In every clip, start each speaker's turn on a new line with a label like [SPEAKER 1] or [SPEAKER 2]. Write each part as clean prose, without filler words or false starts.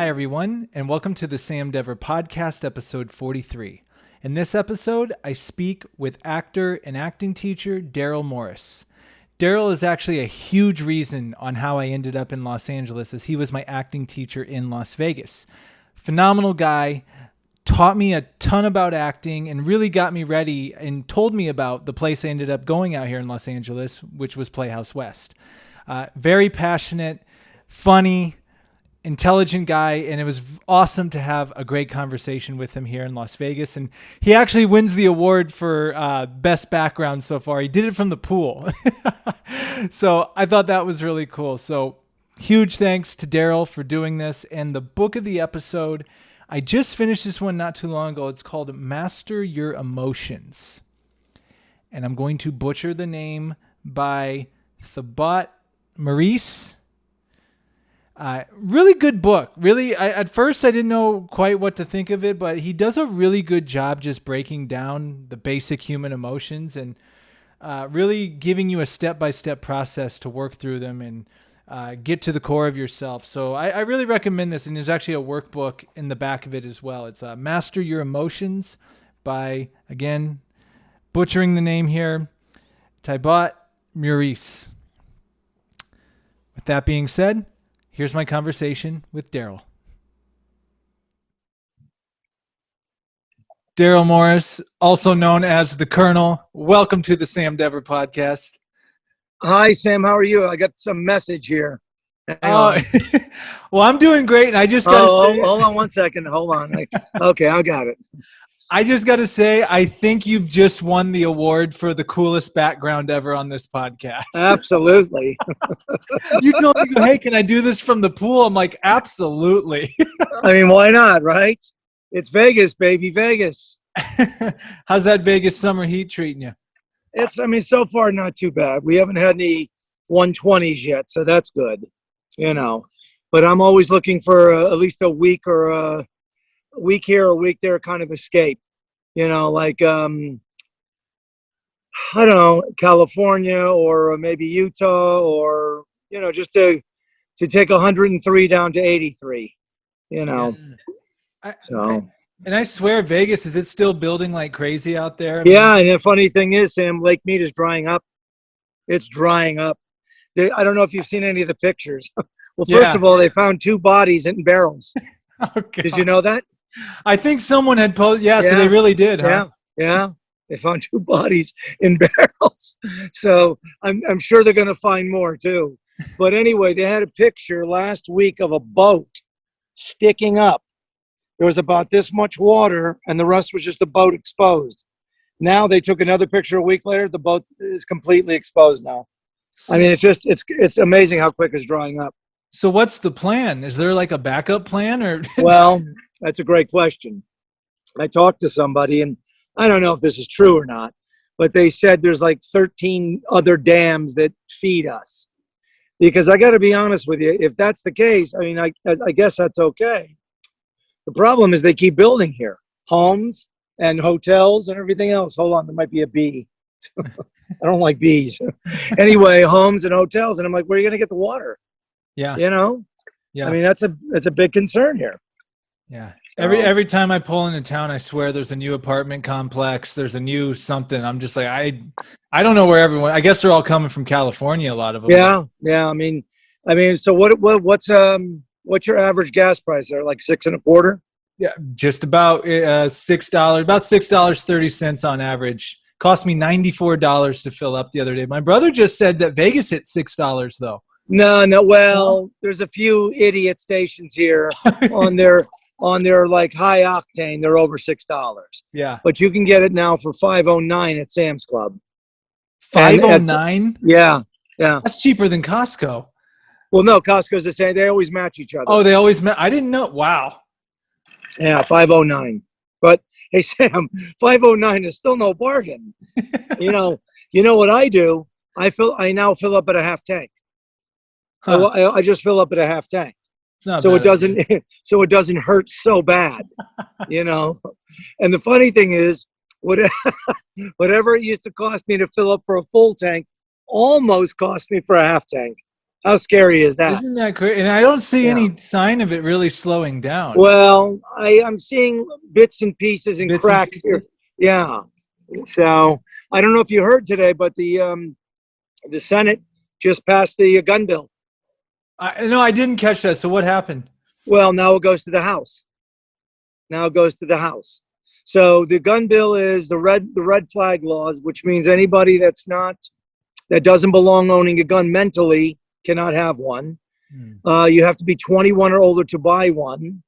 [SPEAKER 1] Hi, everyone, and welcome to the Sam Dever Podcast, episode 43. In this episode, I speak with actor and acting teacher Daryl Morris. Daryl is actually a huge reason on how I ended up in Los Angeles, as he was my acting teacher in Las Vegas. Phenomenal guy, taught me a ton about acting, and really got me ready and told me about the place I ended up going out here in Los Angeles, which was Playhouse West. Very passionate, funny, intelligent guy, and it was awesome to have a great conversation with him here in Las Vegas. And he actually wins the award for best background so far. He did it from the pool. So I thought that was really cool. So huge thanks to Daryl for doing this. And the book of the episode, I just finished this one not too long ago. It's called Master Your Emotions. And I'm going to butcher the name by Daryl Morris. Really good book. Really, at first I didn't know quite what to think of it, but he does a really good job just breaking down the basic human emotions and really giving you a step-by-step process to work through them and get to the core of yourself. So I really recommend this, and there's actually a workbook in the back of it as well. It's Master Your Emotions by, again, butchering the name here, Daryl Morris. With that being said, here's my conversation with Daryl. Daryl Morris, also known as the Colonel. Welcome to the Sam Dever Podcast.
[SPEAKER 2] Hi, Sam. How are you? I got some message here.
[SPEAKER 1] Well, I'm doing great, and I just got to say...
[SPEAKER 2] Hold on one second. Hold on. Okay, I got it.
[SPEAKER 1] I just got to say, I think you've just won the award for the coolest background ever on this podcast.
[SPEAKER 2] Absolutely.
[SPEAKER 1] You told me, hey, can I do this from the pool? I'm like, absolutely.
[SPEAKER 2] I mean, why not, right? It's Vegas, baby, Vegas.
[SPEAKER 1] How's that Vegas summer heat treating you?
[SPEAKER 2] So far, not too bad. We haven't had any 120s yet, so that's good, But I'm always looking for at least a week or a week here, a week there kind of escape. I don't know, California or maybe Utah or, just to take 103 down to 83,
[SPEAKER 1] And I swear, Vegas, is it still building like crazy out there?
[SPEAKER 2] Yeah, and the funny thing is, Sam, Lake Mead is drying up. It's drying up. I don't know if you've seen any of the pictures. Well, first of all, they found 2 bodies in barrels.
[SPEAKER 1] Oh,
[SPEAKER 2] did you know that?
[SPEAKER 1] I think someone had posted. Yeah, so they really did, huh?
[SPEAKER 2] Yeah. They found 2 bodies in barrels. So I'm sure they're going to find more too. But anyway, they had a picture last week of a boat sticking up. There was about this much water, and the rest was just the boat exposed. Now they took another picture a week later. The boat is completely exposed now. I mean, it's amazing how quick it's drying up.
[SPEAKER 1] So what's the plan? Is there like a backup plan, or?
[SPEAKER 2] Well, that's a great question. I talked to somebody, and I don't know if this is true or not, but they said there's like 13 other dams that feed us. Because I got to be honest with you, if that's the case, I mean, I guess that's okay. The problem is they keep building here, homes and hotels and everything else. Hold on, there might be a bee. I don't like bees. Anyway, homes and hotels, and I'm like, where are you going to get the water?
[SPEAKER 1] Yeah.
[SPEAKER 2] Yeah. I mean, that's a big concern here.
[SPEAKER 1] Yeah. Every time I pull into town, I swear there's a new apartment complex. There's a new something. I'm just like, I don't know where everyone. I guess they're all coming from California. A lot of them.
[SPEAKER 2] Yeah. I mean, so what's your average gas price there? Like $6.25?
[SPEAKER 1] Yeah, just about $6. About $6.30 on average. Cost me $94 to fill up the other day. My brother just said that Vegas hit $6 though.
[SPEAKER 2] No. Well, there's a few idiot stations here on their like high octane. They're over $6.
[SPEAKER 1] Yeah.
[SPEAKER 2] But you can get it now for $5.09 at Sam's Club.
[SPEAKER 1] $5.09?
[SPEAKER 2] Yeah.
[SPEAKER 1] That's cheaper than Costco.
[SPEAKER 2] Well, no, Costco's the same. They always match each other.
[SPEAKER 1] Oh, they always match. I didn't know. Wow.
[SPEAKER 2] Yeah, $5.09. But hey, Sam, $5.09 is still no bargain. You know what I do? I now fill up at a half tank. Huh. I just fill up at a half tank. So it doesn't hurt so bad, And the funny thing is, whatever it used to cost me to fill up for a full tank almost cost me for a half tank. How scary is that?
[SPEAKER 1] Isn't that crazy? And I don't see
[SPEAKER 2] Yeah.
[SPEAKER 1] any sign of it really slowing down.
[SPEAKER 2] Well, I'm seeing bits and pieces and
[SPEAKER 1] Bits and
[SPEAKER 2] cracks here.
[SPEAKER 1] pieces.
[SPEAKER 2] Yeah. So I don't know if you heard today, but the Senate just passed the gun bill.
[SPEAKER 1] No, I didn't catch that. So what happened?
[SPEAKER 2] Well, now it goes to the House. Now it goes to the House. So the gun bill is the red flag laws, which means anybody that doesn't belong owning a gun mentally cannot have one. You have to be 21 or older to buy one.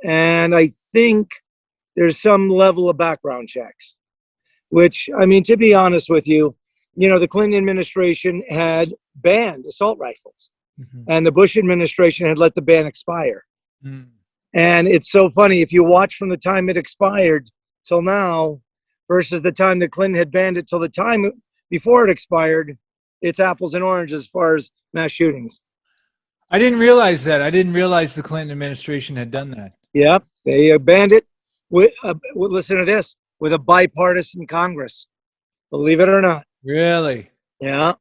[SPEAKER 2] And I think there's some level of background checks, which, I mean, to be honest with you, the Clinton administration had banned assault rifles, and the Bush administration had let the ban expire. And it's so funny, if you watch from the time it expired till now versus the time that Clinton had banned it till the time before it expired, it's apples and oranges as far as mass shootings.
[SPEAKER 1] I didn't realize that. I didn't realize the Clinton administration had done that.
[SPEAKER 2] Yeah, they banned it with listen to this, with a bipartisan Congress. Believe it or not.
[SPEAKER 1] Really?
[SPEAKER 2] Yeah.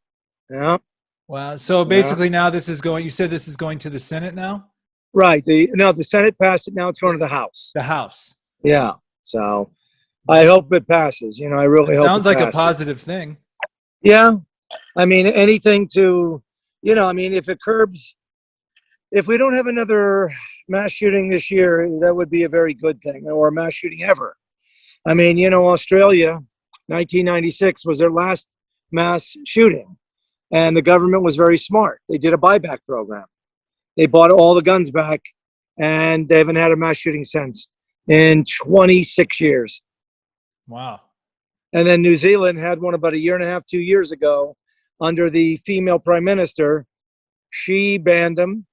[SPEAKER 2] Yeah.
[SPEAKER 1] Wow. So basically now this is going, you said this is going to the Senate now?
[SPEAKER 2] Right. The Senate passed it. Now it's going to the House.
[SPEAKER 1] The House.
[SPEAKER 2] Yeah. So I hope it passes. I really hope it
[SPEAKER 1] sounds like a
[SPEAKER 2] passes.
[SPEAKER 1] positive thing.
[SPEAKER 2] Yeah. I mean, anything to, I mean, if we don't have another mass shooting this year, that would be a very good thing, or a mass shooting ever. I mean, Australia, 1996 was their last mass shooting, and the government was very smart. They did a buyback program. They bought all the guns back, and they haven't had a mass shooting since in 26 years.
[SPEAKER 1] Wow.
[SPEAKER 2] And then New Zealand had one about a year and a half, 2 years ago, under the female prime minister. She banned them,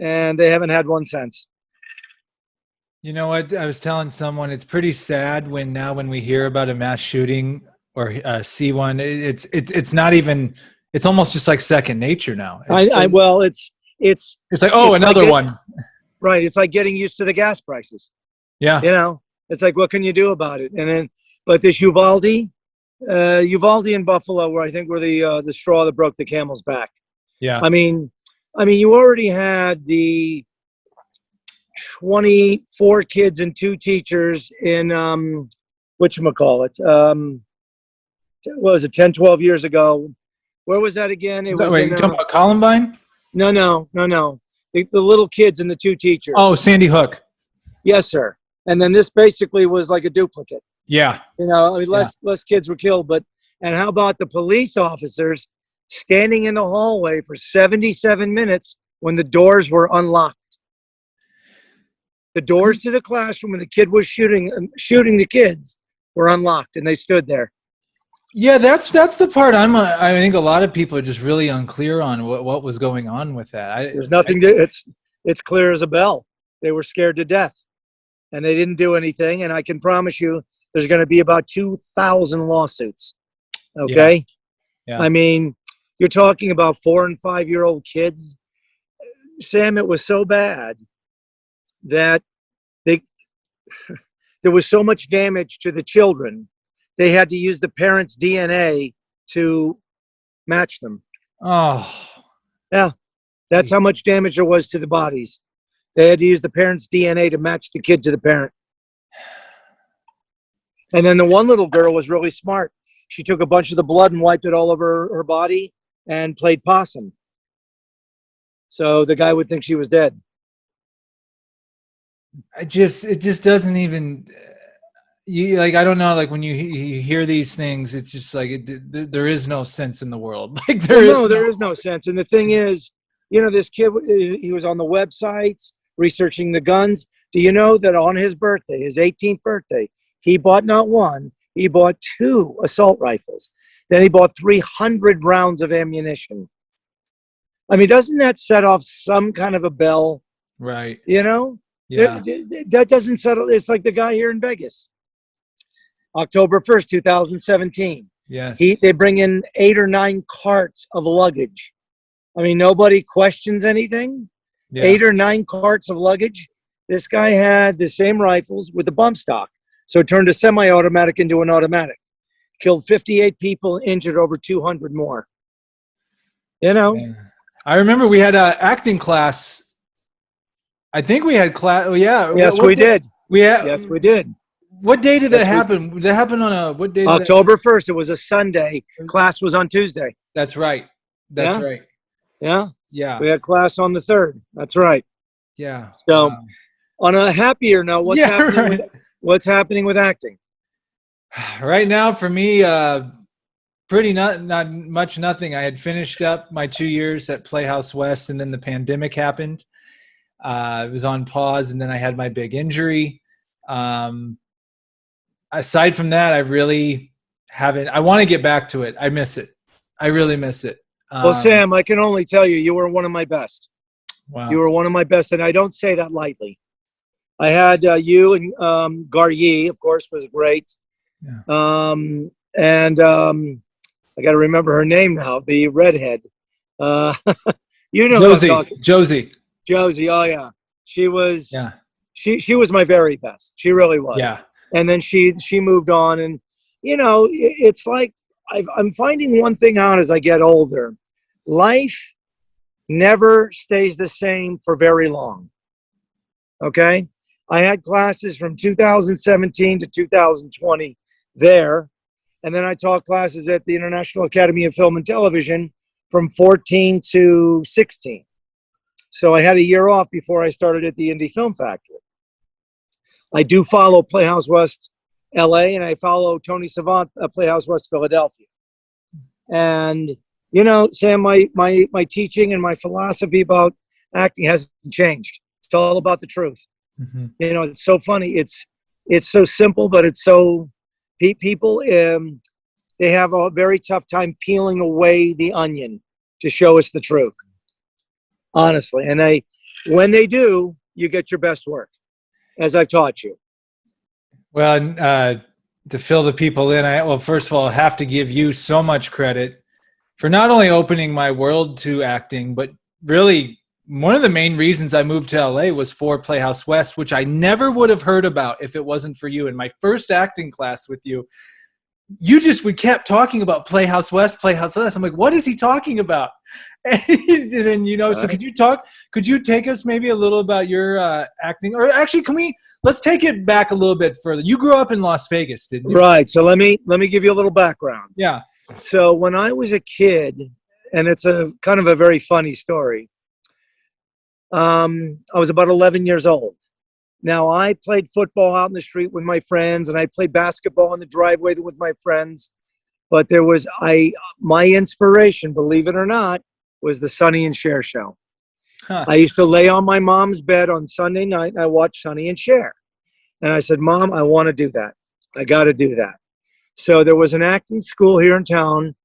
[SPEAKER 2] and they haven't had one since.
[SPEAKER 1] You know what? I was telling someone it's pretty sad when we hear about a mass shooting or see one. It's not even. It's almost just like second nature now.
[SPEAKER 2] It's
[SPEAKER 1] like, oh, another one.
[SPEAKER 2] Right. It's like getting used to the gas prices.
[SPEAKER 1] Yeah.
[SPEAKER 2] It's like, what can you do about it? And then, but this Uvalde in Buffalo, where I think were the straw that broke the camel's back.
[SPEAKER 1] Yeah.
[SPEAKER 2] I mean, you already had the 24 kids and 2 teachers in whatchamacallit. What was it, 10, 12 years ago? Where was that again?
[SPEAKER 1] Wait, you talking about Columbine?
[SPEAKER 2] No. The little kids and the 2 teachers.
[SPEAKER 1] Oh, Sandy Hook.
[SPEAKER 2] Yes, sir. And then this basically was like a duplicate.
[SPEAKER 1] Yeah.
[SPEAKER 2] I mean, less kids were killed, and how about the police officers standing in the hallway for 77 minutes when the doors were unlocked? The doors to the classroom when the kid was shooting the kids were unlocked, and they stood there.
[SPEAKER 1] Yeah, that's the part I think a lot of people are just really unclear on what was going on with that.
[SPEAKER 2] There's nothing it's clear as a bell. They were scared to death, and they didn't do anything. And I can promise you, there's going to be about 2,000 lawsuits. Okay.
[SPEAKER 1] Yeah.
[SPEAKER 2] I mean, you're talking about 4 and 5-year-old kids. Sam, it was so bad that there was so much damage to the children. They had to use the parents' DNA to match them.
[SPEAKER 1] Oh.
[SPEAKER 2] Yeah. That's how much damage there was to the bodies. They had to use the parents' DNA to match the kid to the parent. And then the one little girl was really smart. She took a bunch of the blood and wiped it all over her body and played possum. So the guy would think she was dead.
[SPEAKER 1] It just doesn't even. I don't know. Like when you hear these things, it's just like there is no sense in the world. Like there is no
[SPEAKER 2] sense. And the thing is, this kid, he was on the websites researching the guns. Do you know that on his birthday, his 18th birthday, he bought not one, he bought 2 assault rifles. Then he bought 300 rounds of ammunition. I mean, doesn't that set off some kind of a bell?
[SPEAKER 1] Right.
[SPEAKER 2] Yeah. That doesn't settle. It's like the guy here in Vegas. October 1st, 2017.
[SPEAKER 1] Yeah.
[SPEAKER 2] They bring in 8 or 9 carts of luggage. I mean, nobody questions anything. Yeah. 8 or 9 carts of luggage. This guy had the same rifles with the bump stock. So it turned a semi-automatic into an automatic. Killed 58 people, injured over 200 more.
[SPEAKER 1] Yeah. I remember we had a acting class. I think we had class. Oh, yeah.
[SPEAKER 2] Yes,
[SPEAKER 1] What
[SPEAKER 2] we did.
[SPEAKER 1] we had.
[SPEAKER 2] Yes, we did.
[SPEAKER 1] What day did that
[SPEAKER 2] Yes,
[SPEAKER 1] happen? Did that happen on a what day did that?
[SPEAKER 2] October 1st. It was a Sunday. Class was on Tuesday.
[SPEAKER 1] That's right. That's
[SPEAKER 2] Yeah.
[SPEAKER 1] right.
[SPEAKER 2] Yeah.
[SPEAKER 1] Yeah.
[SPEAKER 2] We had class on the 3rd. That's right.
[SPEAKER 1] Yeah.
[SPEAKER 2] So
[SPEAKER 1] Wow.
[SPEAKER 2] on a happier note, what's
[SPEAKER 1] Yeah,
[SPEAKER 2] happening
[SPEAKER 1] right.
[SPEAKER 2] what's happening with acting?
[SPEAKER 1] Right now for me, pretty not much, nothing. I had finished up my 2 years at Playhouse West, and then the pandemic happened. It was on pause, and then I had my big injury. Aside from that, I really haven't. I want to get back to it. I miss it. I really miss it.
[SPEAKER 2] Well, Sam, I can only tell you, you were one of my best.
[SPEAKER 1] Wow.
[SPEAKER 2] You were one of my best, and I don't say that lightly. I had you and Garyi, of course, was great.
[SPEAKER 1] Yeah.
[SPEAKER 2] I got to remember her name now, the redhead. You know
[SPEAKER 1] Josie.
[SPEAKER 2] who I'm talking. Josie. Oh yeah, she was.
[SPEAKER 1] Yeah.
[SPEAKER 2] She was my very best. She really was.
[SPEAKER 1] Yeah.
[SPEAKER 2] And then she moved on, and it's like I'm finding one thing out as I get older. Life never stays the same for very long. Okay, I had classes from 2017 to 2020 there, and then I taught classes at the International Academy of Film and Television from 14 to 16. So I had a year off before I started at the Indie Film Factory. I do follow Playhouse West LA, and I follow Tony Savant at Playhouse West Philadelphia. And Sam, my teaching and my philosophy about acting hasn't changed. It's all about the truth.
[SPEAKER 1] Mm-hmm.
[SPEAKER 2] It's so funny. It's so simple, but it's so people they have a very tough time peeling away the onion to show us the truth. Honestly, and when they do, you get your best work, as I've taught you.
[SPEAKER 1] Well, to fill the people in, first of all, I have to give you so much credit for not only opening my world to acting, but really one of the main reasons I moved to LA was for Playhouse West, which I never would have heard about if it wasn't for you. In my first acting class with you, we kept talking about Playhouse West. I'm like, what is he talking about? And then, so could you take us maybe a little about your acting, or actually, let's take it back a little bit further. You grew up in Las Vegas, didn't you?
[SPEAKER 2] Right. So let me give you a little background.
[SPEAKER 1] Yeah.
[SPEAKER 2] So when I was a kid, and it's a kind of a very funny story. I was about 11 years old. Now, I played football out in the street with my friends, and I played basketball in the driveway with my friends. But my inspiration, believe it or not, was the Sonny and Cher show.
[SPEAKER 1] Huh.
[SPEAKER 2] I used to lay on my mom's bed on Sunday night, and I watched Sonny and Cher. And I said, Mom, I want to do that. I got to do that. So there was an acting school here in town.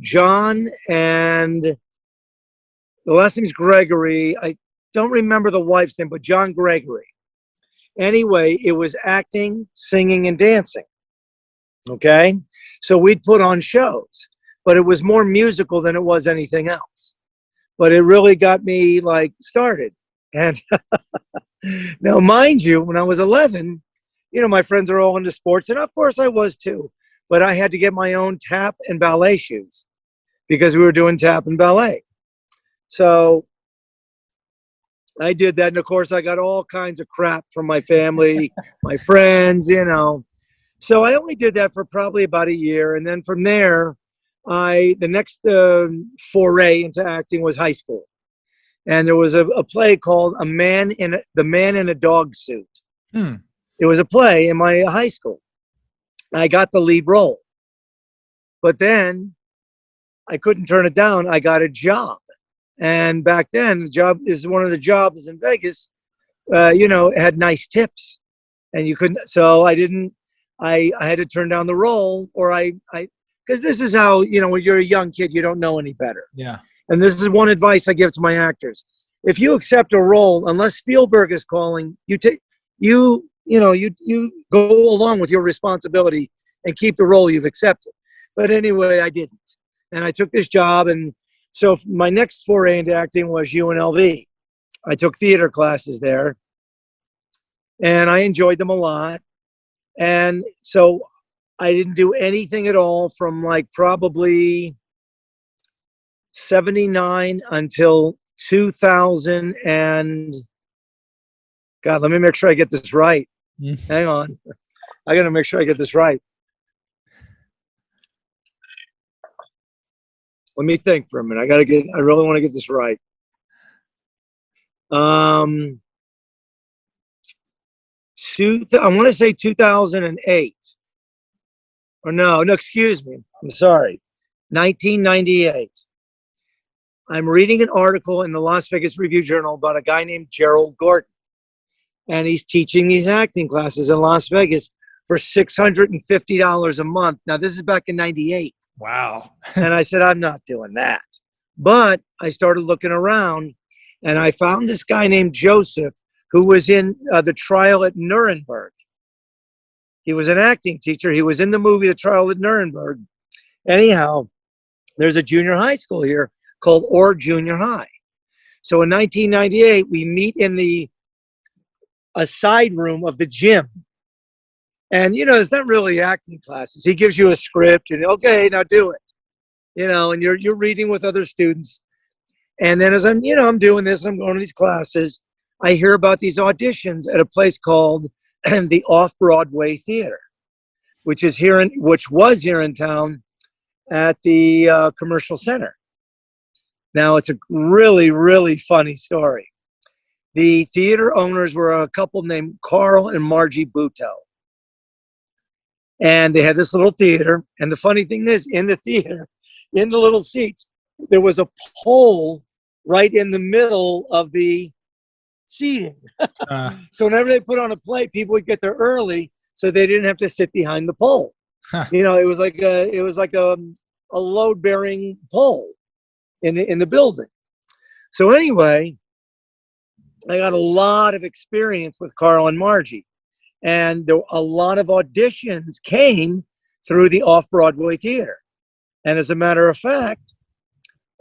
[SPEAKER 2] John and the last name is Gregory. I don't remember the wife's name, but John Gregory. Anyway, it was acting, singing, and dancing. Okay? So we'd put on shows, but it was more musical than it was anything else. But it really got me started. And now, mind you, when I was 11, my friends are all into sports, and of course I was too. But I had to get my own tap and ballet shoes because we were doing tap and ballet. So I did that, and of course I got all kinds of crap from my family, my friends, So I only did that for probably about a year, and then from there, the next foray into acting was high school, and there was a play called The Man in a Dog Suit. It was a play in my high school. I got the lead role, but then I couldn't turn it down. I got a job. And back then, the job is one of the jobs in Vegas, it had nice tips, and you couldn't. So I didn't. I had to turn down the role, or because this is how when you're a young kid, you don't know any better.
[SPEAKER 1] Yeah.
[SPEAKER 2] And this is one advice I give to my actors: if you accept a role, unless Spielberg is calling, you go along with your responsibility and keep the role you've accepted. But anyway, I didn't, and I took this job and. So my next foray into acting was UNLV. I took theater classes there, and I enjoyed them a lot. And so I didn't do anything at all from probably '79 until 2000 and God, let me make sure I get this right. Hang on. I got to make sure I get this right. Let me think for a minute. I really want to get this right. I want to say 2008. Or no, excuse me. I'm sorry. 1998. I'm reading an article in the Las Vegas Review Journal about a guy named Gerald Gordon. And he's teaching these acting classes in Las Vegas for $650 a month. Now, this is back in 98.
[SPEAKER 1] Wow.
[SPEAKER 2] And I said, I'm not doing that. But I started looking around, and I found this guy named Joseph who was in the trial at Nuremberg. He was an acting teacher. He was in the movie The Trial at Nuremberg. Anyhow, there's a junior high school here called Orr Junior High. So in 1998, we meet in a side room of the gym. And, it's not really acting classes. He gives you a script and, okay, now do it. And you're reading with other students. And then as I'm doing this, I'm going to these classes, I hear about these auditions at a place called the Off-Broadway Theater, which was here in town at the Commercial Center. Now, it's a really, really funny story. The theater owners were a couple named Carl and Margie Butow. And they had this little theater. And the funny thing is, in the theater, in the little seats, there was a pole right in the middle of the seating. So whenever they put on a play, people would get there early so they didn't have to sit behind the pole. It was like a load-bearing pole in the building. So anyway, I got a lot of experience with Carl and Margie. And a lot of auditions came through the Off-Broadway Theater. And as a matter of fact,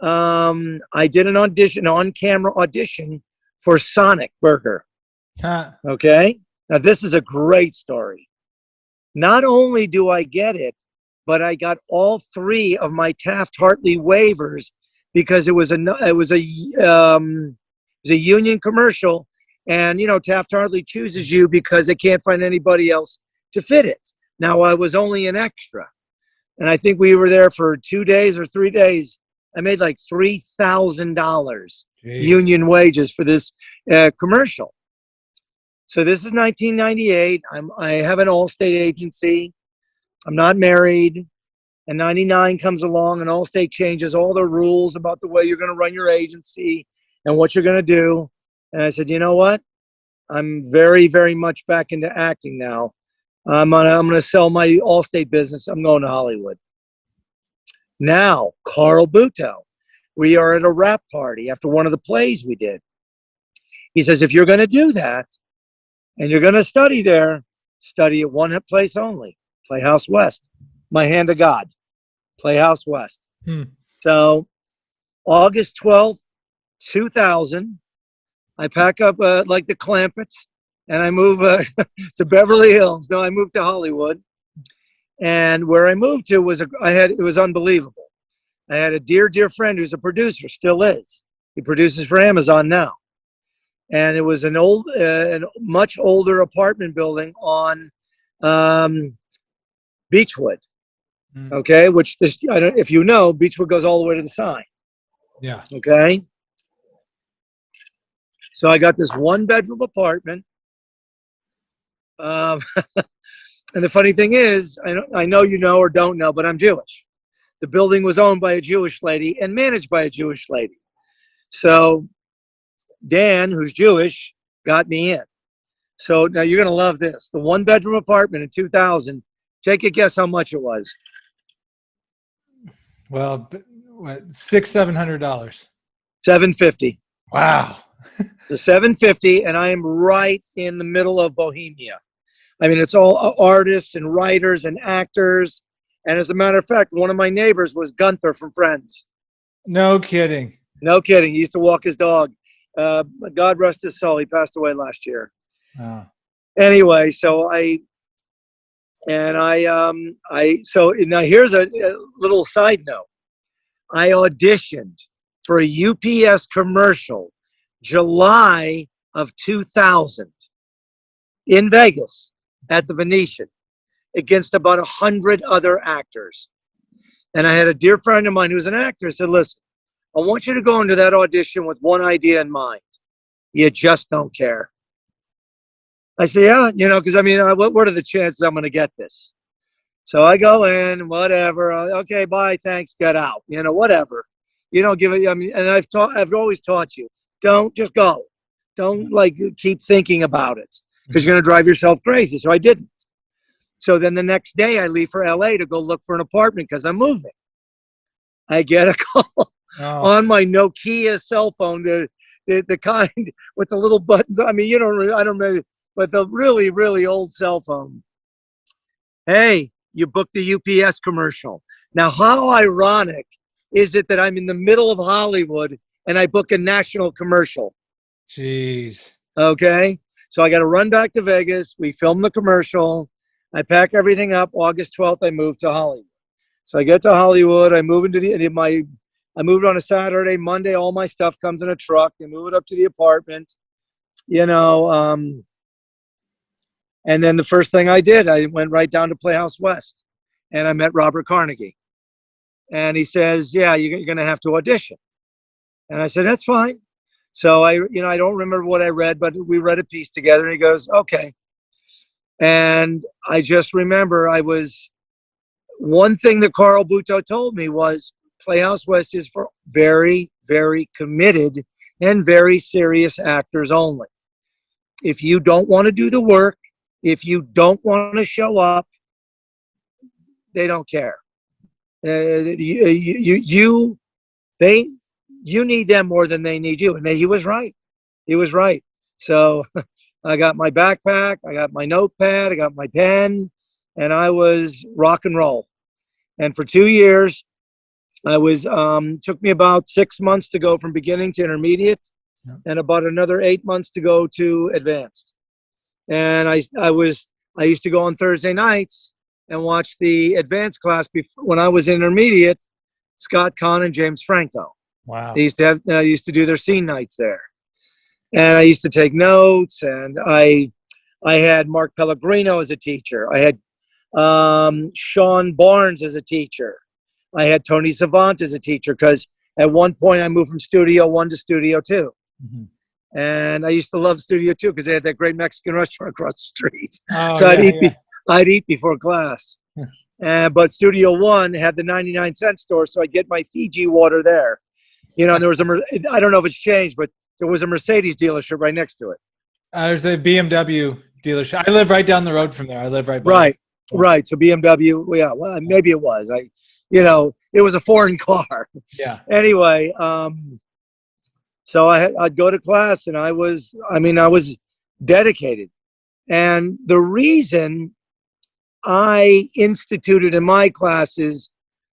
[SPEAKER 2] I did an on-camera audition for Sonic Burger. Okay? Now, this is a great story. Not only do I get it, but I got all 3 of my Taft-Hartley waivers because it was a union commercial. And, Taft-Hartley chooses you because they can't find anybody else to fit it. Now, I was only an extra. And I think we were there for 2 days or 3 days. I made like $3,000 union wages for this commercial. So this is 1998. I have an Allstate agency. I'm not married. And 99 comes along and Allstate changes all the rules about the way you're going to run your agency and what you're going to do. And I said, you know what? I'm very, very much back into acting now. I'm gonna sell my Allstate business. I'm going to Hollywood. Now, Carl Butow, we are at a wrap party after one of the plays we did. He says, if you're going to do that and you're going to study there, study at one place only, Playhouse West. My hand to God, Playhouse West. So August 12th, 2000, I pack up like the Clampetts and I move to Beverly Hills. No, I moved to Hollywood. And where I moved to it was unbelievable. I had a dear, dear friend who's a producer, still is. He produces for Amazon now. And it was an much older apartment building on Beechwood. Okay, which if you know, Beechwood goes all the way to the sign.
[SPEAKER 1] Yeah.
[SPEAKER 2] Okay. So I got this 1-bedroom apartment. And the funny thing is, I know you know or don't know, but I'm Jewish. The building was owned by a Jewish lady and managed by a Jewish lady. So Dan, who's Jewish, got me in. So now you're going to love this. The 1-bedroom apartment in 2000, take a guess how much it was.
[SPEAKER 1] Well, what, $700?
[SPEAKER 2] $750.
[SPEAKER 1] Wow.
[SPEAKER 2] The $750, and I am right in the middle of Bohemia. I mean, it's all artists and writers and actors. And as a matter of fact, one of my neighbors was Gunther from Friends.
[SPEAKER 1] No kidding.
[SPEAKER 2] No kidding. He used to walk his dog. God rest his soul. He passed away last year.
[SPEAKER 1] Oh.
[SPEAKER 2] Anyway, so so now here's a little side note. I auditioned for a UPS commercial, July of 2000, in Vegas at the Venetian, against about 100 other actors. And I had a dear friend of mine who's an actor said, listen, I want you to go into that audition with one idea in mind. You just don't care. I said, yeah, because I mean, what are the chances I'm going to get this? So I go in, whatever. Okay, bye, thanks, get out. Whatever. You don't give it. I mean, and I've always taught you, don't just go. Don't keep thinking about it because you're going to drive yourself crazy. So I didn't. So then the next day I leave for LA to go look for an apartment because I'm moving. I get a call on my Nokia cell phone, the kind with the little buttons. I mean, I don't know, but the really, really old cell phone. Hey, you booked the UPS commercial. Now, how ironic is it that I'm in the middle of Hollywood and I book a national commercial?
[SPEAKER 1] Jeez.
[SPEAKER 2] Okay. So I got to run back to Vegas. We film the commercial. I pack everything up. August 12th, I moved to Hollywood. So I get to Hollywood. I move into I moved on a Saturday. Monday, all my stuff comes in a truck. They move it up to the apartment, and then the first thing I did, I went right down to Playhouse West, and I met Robert Carnegie. And he says, yeah, you're going to have to audition. And I said, that's fine. So I don't remember what I read, but we read a piece together, and he goes, okay. And I just remember one thing that Carl Butow told me was Playhouse West is for very, very committed and very serious actors only. If you don't want to do the work, if you don't want to show up, they don't care. You need them more than they need you. And he was right. He was right. So I got my backpack, I got my notepad, I got my pen, and I was rock and roll. And for 2 years, took me about 6 months to go from beginning to intermediate, and about another 8 months to go to advanced. And I used to go on Thursday nights and watch the advanced class when I was intermediate, Scott Kahn and James Franco.
[SPEAKER 1] Wow.
[SPEAKER 2] They used to do their scene nights there. And I used to take notes, and I had Mark Pellegrino as a teacher. I had Sean Barnes as a teacher. I had Tony Savant as a teacher because at one point I moved from Studio 1 to Studio 2. Mm-hmm. And I used to love Studio 2 because they had that great Mexican restaurant across the street. So I'd eat before class. But Studio 1 had the 99-cent store, so I'd get my Fiji water there. And there was I don't know if it's changed, but there was a Mercedes dealership right next to it.
[SPEAKER 1] There's a BMW dealership. I live right down the road from there. I live right by.
[SPEAKER 2] Right. So BMW, yeah, well, maybe it was. It was a foreign car.
[SPEAKER 1] Yeah.
[SPEAKER 2] Anyway, so I'd go to class, and I was dedicated. And the reason I instituted in my classes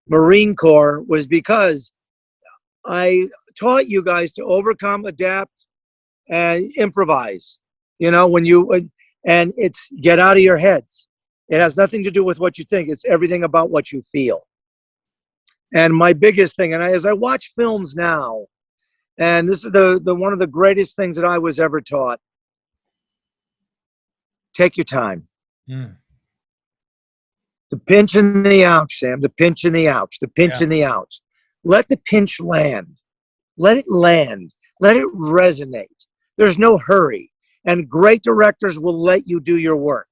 [SPEAKER 2] Marine Corps was because I taught you guys to overcome, adapt, and improvise. And it's get out of your heads. It has nothing to do with what you think. It's everything about what you feel. And my biggest thing, and as I watch films now, and this is the one of the greatest things that I was ever taught, take your time. Mm. The pinch and the ouch, Sam, the pinch and the ouch, the pinch and the ouch. Let the pinch land. Let it land. Let it resonate. There's no hurry. And great directors will let you do your work.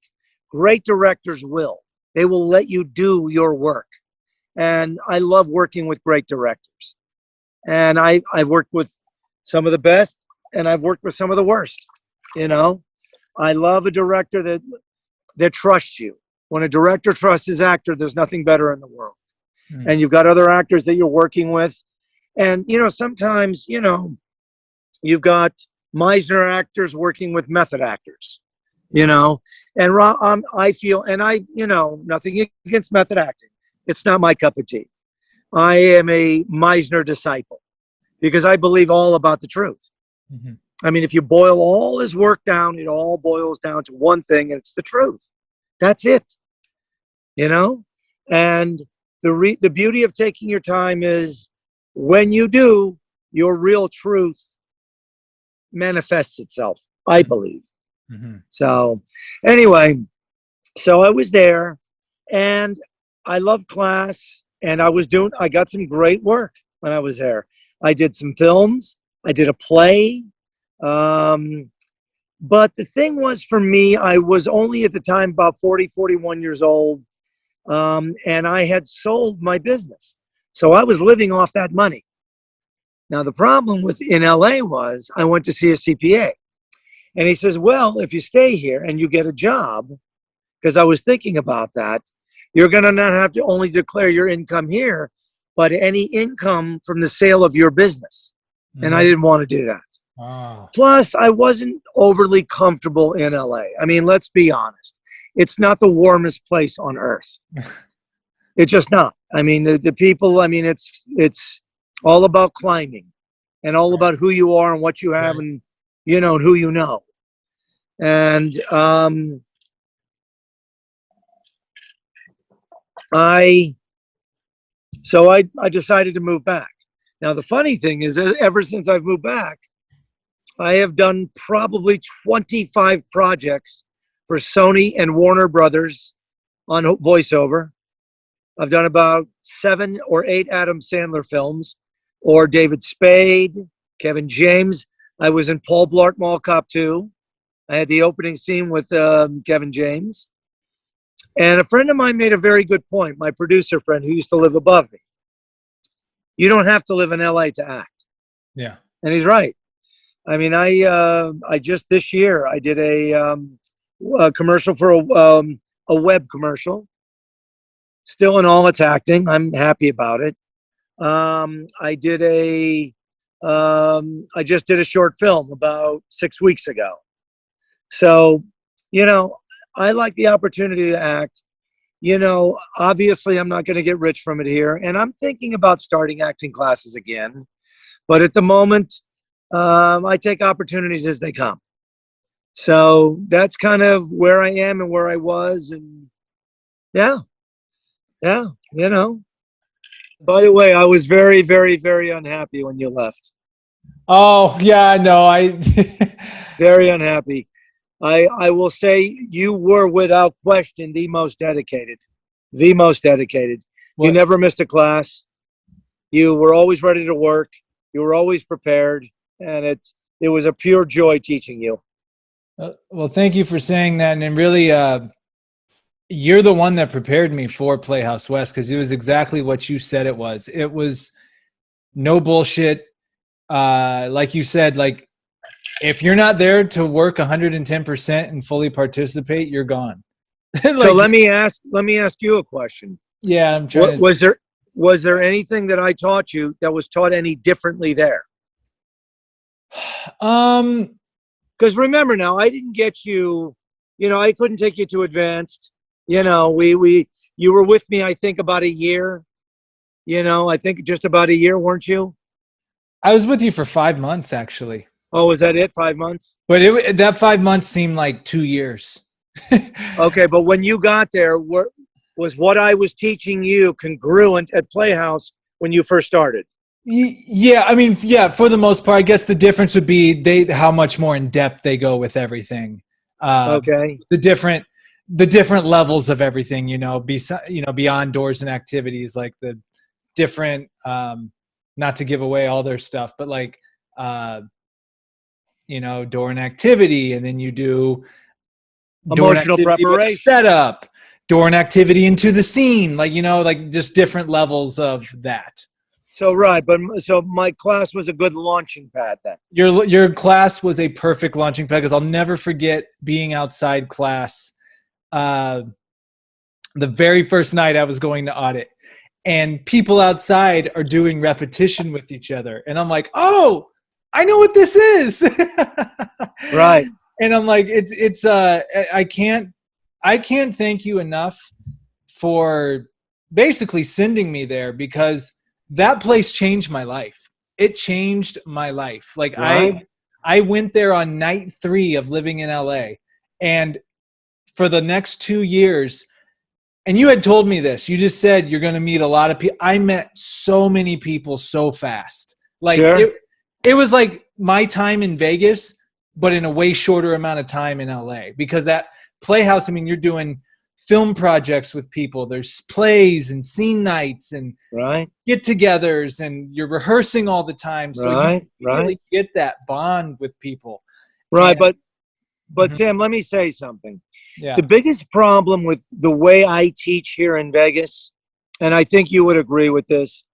[SPEAKER 2] Great directors will. They will let you do your work. And I love working with great directors. And I've worked with some of the best, and I've worked with some of the worst. I love a director that trusts you. When a director trusts his actor, there's nothing better in the world. Mm. And you've got other actors that you're working with. And, sometimes, you've got Meisner actors working with method actors, and I feel, and nothing against method acting. It's not my cup of tea. I am a Meisner disciple because I believe all about the truth. Mm-hmm. I mean, if you boil all his work down, it all boils down to one thing, and it's the truth. That's it. And the beauty of taking your time is when you do, your real truth manifests itself, I believe.
[SPEAKER 1] Mm-hmm.
[SPEAKER 2] So anyway, so I was there and I loved class and I got some great work when I was there. I did some films, I did a play. Um, but the thing was for me, I was only at the time about 40, 41 years old. And I had sold my business. So I was living off that money. Now, the problem in LA was I went to see a CPA. And he says, well, if you stay here and you get a job, because I was thinking about that, you're going to not have to only declare your income here, but any income from the sale of your business. And I didn't want to do that.
[SPEAKER 1] Oh.
[SPEAKER 2] Plus, I wasn't overly comfortable in LA. I mean, let's be honest. It's not the warmest place on earth. It's just not. I mean, the people, I mean, it's all about climbing and all about who you are and what you have and, and who you know. And I decided to move back. Now, the funny thing is, ever since I've moved back, I have done probably 25 projects for Sony and Warner Brothers on voiceover. I've done about 7 or 8 Adam Sandler films, or David Spade, Kevin James. I was in Paul Blart Mall Cop 2. I had the opening scene with Kevin James. And a friend of mine made a very good point, my producer friend who used to live above me. You don't have to live in LA to act.
[SPEAKER 1] Yeah.
[SPEAKER 2] And he's right. I mean, I just this year, I did a commercial for a web commercial. Still in all its acting. I'm happy about it. I just did a short film about 6 weeks ago. So, I like the opportunity to act. Obviously I'm not going to get rich from it here. And I'm thinking about starting acting classes again. But at the moment, I take opportunities as they come. So that's kind of where I am and where I was. And yeah. By the way, I was very, very, very unhappy when you left.
[SPEAKER 1] Oh, yeah, no,
[SPEAKER 2] Very unhappy. I will say you were without question the most dedicated. The most dedicated.
[SPEAKER 1] What?
[SPEAKER 2] You never missed a class. You were always ready to work. You were always prepared. And it was a pure joy teaching you.
[SPEAKER 1] Well, thank you for saying that. And really, you're the one that prepared me for Playhouse West, because it was exactly what you said it was. It was no bullshit. Like you said, like, if you're not there to work 110% and fully participate, you're gone.
[SPEAKER 2] So let me ask you a question.
[SPEAKER 1] Yeah, I'm trying.
[SPEAKER 2] Was there anything that I taught you that was taught any differently there? Because remember now, I didn't get you. I couldn't take you to advanced. You were with me, I think, about a year. I think just about a year, weren't you?
[SPEAKER 1] I was with you for 5 months, actually.
[SPEAKER 2] Oh, was that it? 5 months?
[SPEAKER 1] But that 5 months seemed like 2 years.
[SPEAKER 2] Okay, but when you got there, was what I was teaching you congruent at Playhouse when you first started?
[SPEAKER 1] Yeah, I mean, yeah, for the most part. I guess the difference would be how much more in depth they go with everything.
[SPEAKER 2] Okay.
[SPEAKER 1] The different levels of everything, beyond doors and activities, like the different, not to give away all their stuff, but like, door and activity, and then you do
[SPEAKER 2] emotional preparation,
[SPEAKER 1] setup, door and activity into the scene, like just different levels of that.
[SPEAKER 2] So right, so my class was a good launching pad then.
[SPEAKER 1] Your class was a perfect launching pad, because I'll never forget being outside class. The very first night I was going to audit, and people outside are doing repetition with each other, and I'm like, oh, I know what this is.
[SPEAKER 2] Right.
[SPEAKER 1] And I'm like, I can't thank you enough for basically sending me there, because that place changed my life. It changed my life. Like,
[SPEAKER 2] right.
[SPEAKER 1] I went there on night 3 of living in LA, and for the next 2 years, and you had told me this. You just said you're going to meet a lot of people. I met so many people so fast. Like
[SPEAKER 2] Sure.
[SPEAKER 1] it was like my time in Vegas, but in a way shorter amount of time in LA, because that Playhouse, I mean, you're doing film projects with people. There's plays and scene nights and
[SPEAKER 2] Right.
[SPEAKER 1] get-togethers, and you're rehearsing all the time. So
[SPEAKER 2] Right.
[SPEAKER 1] you really get that bond with people.
[SPEAKER 2] Right.
[SPEAKER 1] And-
[SPEAKER 2] But
[SPEAKER 1] Mhm.
[SPEAKER 2] Sam, let me say something.
[SPEAKER 1] Yeah.
[SPEAKER 2] The biggest problem with the way I teach here in Vegas, and I think you would agree with this,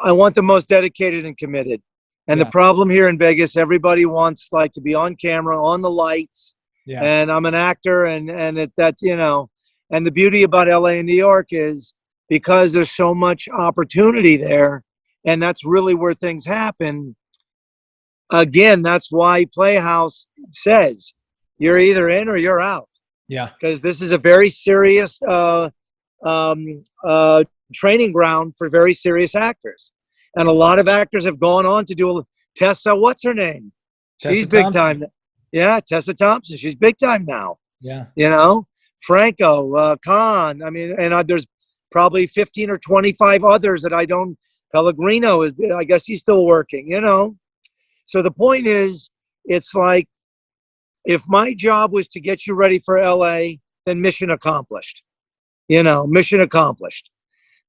[SPEAKER 2] I want the most dedicated and committed. And
[SPEAKER 1] Yeah.
[SPEAKER 2] the problem here in Vegas, everybody wants like to be on camera, on the lights,
[SPEAKER 1] Yeah.
[SPEAKER 2] and I'm an actor, and that's, you know. And the beauty about LA and New York is because there's so much opportunity there, and that's really where things happen. Again, that's why Playhouse says you're either in or you're out,
[SPEAKER 1] Yeah.
[SPEAKER 2] because this is a very serious training ground for very serious actors. And a lot of actors have gone on to do Tessa, what's her name? She's
[SPEAKER 1] Tessa
[SPEAKER 2] big
[SPEAKER 1] Thompson.
[SPEAKER 2] time. Yeah, Tessa Thompson. She's big time now.
[SPEAKER 1] Yeah.
[SPEAKER 2] You know, Franco, Khan. I mean, and there's probably 15 or 25 others that I don't. Pellegrino is, I guess he's still working, you know. So the point is, it's like, if my job was to get you ready for LA, then mission accomplished. You know, mission accomplished.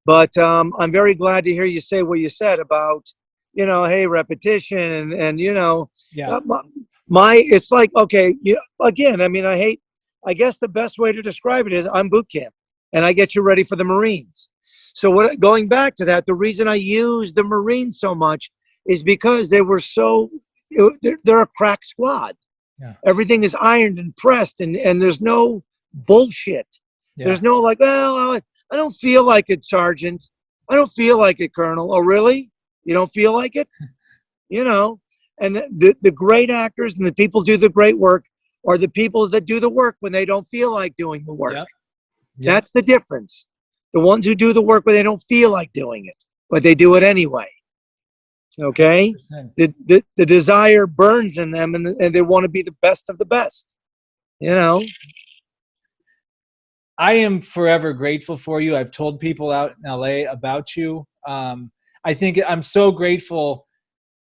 [SPEAKER 2] But I'm very glad to hear you say what you said about, you know, hey, repetition and you know,
[SPEAKER 1] Yeah.
[SPEAKER 2] it's like, okay, again, I mean, I guess the best way to describe it is I'm boot camp and I get you ready for the Marines. So going back to that, the reason I use the Marines so much is because they were they're a crack squad.
[SPEAKER 1] Yeah.
[SPEAKER 2] Everything is ironed and pressed, and there's no bullshit.
[SPEAKER 1] Yeah.
[SPEAKER 2] There's no like, well, I don't feel like it, Sergeant. I don't feel like it, Colonel. Oh, really? You don't feel like it? You know, and the great actors and the people do the great work are the people that do the work when they don't feel like doing the work.
[SPEAKER 1] Yep.
[SPEAKER 2] That's the difference. The ones who do the work when they don't feel like doing it, but they do it anyway. Okay?
[SPEAKER 1] 100%.
[SPEAKER 2] The desire burns in them, and they want to be the best of the best. You know?
[SPEAKER 1] I am forever grateful for you. I've told people out in LA about you. I think I'm so grateful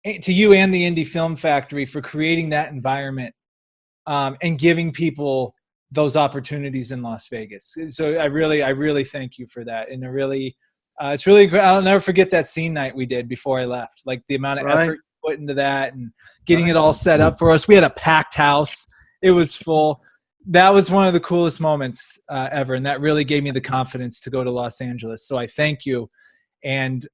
[SPEAKER 1] to you and the Indie Film Factory for creating that environment and giving people those opportunities in Las Vegas. So I really thank you for that. And it's really great. I'll never forget that scene night we did before I left. Like the amount of effort you put into that and getting it all set up for us. We had a packed house. It was full. That was one of the coolest moments ever, and that really gave me the confidence to go to Los Angeles. So I thank you. And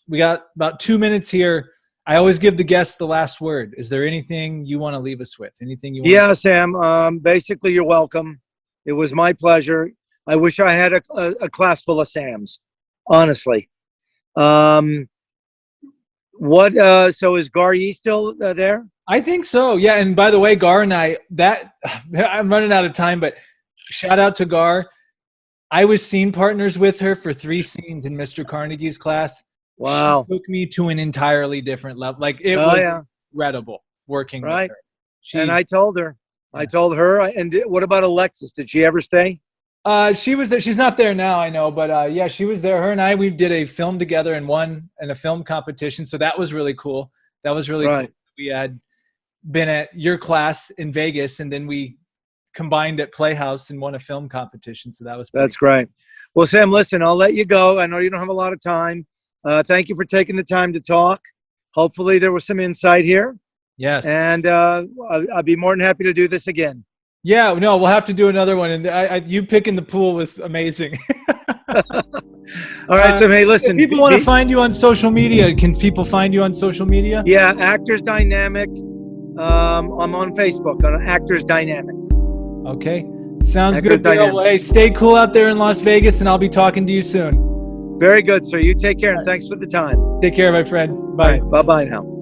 [SPEAKER 1] we got about 2 minutes here. I always give the guests the last word. Is there anything you want to leave us with? Anything you want?
[SPEAKER 2] Yeah, Sam. Basically, you're welcome. It was my pleasure. I wish I had a class full of Sams, honestly. So is Gar Yee still there?
[SPEAKER 1] I think so. Yeah. And by the way, Gar and I'm running out of time, but shout out to Gar. I was scene partners with her for 3 scenes in Mr. Carnegie's class.
[SPEAKER 2] Wow.
[SPEAKER 1] She took me to an entirely different level. Like it was incredible working with her.
[SPEAKER 2] And I told her. And what about Alexis? Did she ever stay?
[SPEAKER 1] She was there. She's not there now, I know, but yeah, she was there. Her and we did a film together and won in a film competition. So that was really cool. That was really cool. We had been at your class in Vegas, and then we combined at Playhouse and won a film competition. So that was
[SPEAKER 2] That's great. Well, Sam, listen, I'll let you go. I know you don't have a lot of time. Thank you for taking the time to talk. Hopefully there was some insight here.
[SPEAKER 1] Yes.
[SPEAKER 2] And I'd be more than happy to do this again.
[SPEAKER 1] Yeah, no, we'll have to do another one. And you picking the pool was amazing.
[SPEAKER 2] All right, so hey, listen.
[SPEAKER 1] If people want to find you on social media, can people find you on social media?
[SPEAKER 2] Yeah, Actors Dynamic. I'm on Facebook on Actors Dynamic.
[SPEAKER 1] Okay, sounds good. Well, hey, stay cool out there in Las Vegas, and I'll be talking to you soon.
[SPEAKER 2] Very good, sir. You take care, and thanks for the time.
[SPEAKER 1] Take care, my friend. Bye.
[SPEAKER 2] Bye-bye now.